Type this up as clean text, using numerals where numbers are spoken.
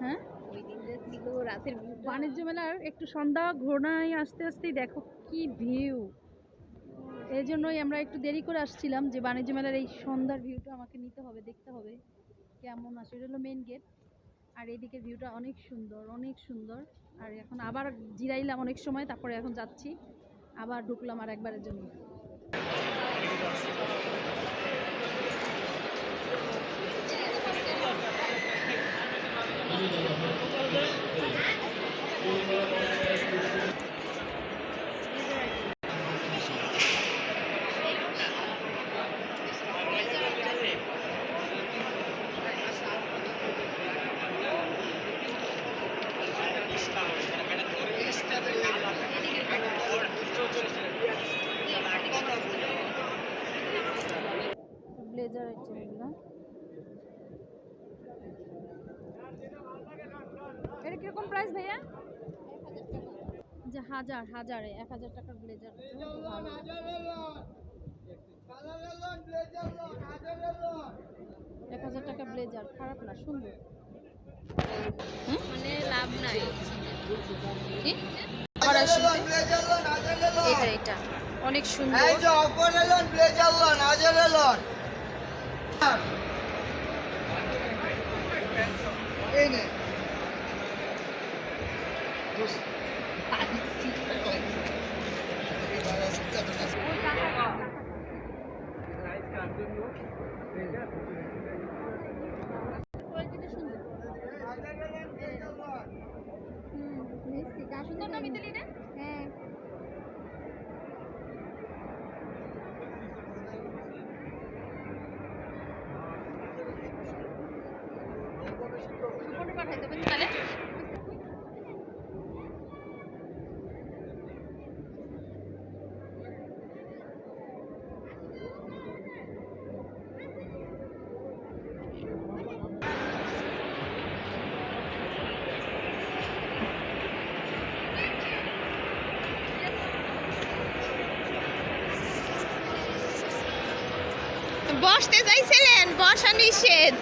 হ্যাঁ, বাণিজ্য মেলার একটু সন্ধ্যা ঘোড়ায় আসতে আসতেই দেখো কি ভিউ। এই জন্যই আমরা একটু দেরি করে আসছিলাম যে বাণিজ্য মেলার এই সন্ধ্যার ভিউটা আমাকে নিতে হবে, দেখতে হবে কেমন আসে। এটা হলো মেন গেট, আর এইদিকের ভিউটা অনেক সুন্দর, অনেক সুন্দর। আর এখন আবার জিরাইলাম অনেক সময়, তারপরে এখন যাচ্ছি আবার ঢুকলাম আর একবারের জন্য। ব্লেজার আইটেম এগুলো, এটা কিরকম প্রাইস ভাইয়া? যে হাজারে 1000 টাকার ব্লেজার, ভালো। 1000 টাকা ব্লেজার খারাপ না, সুন্দর। মানে লাভ নাই। কি এটা অনেক সুন্দর। এই যে অফার এলন ব্লেজার লন হাজার এলন এই নে বসতে চাইছিলেন, বসা নিষেধ।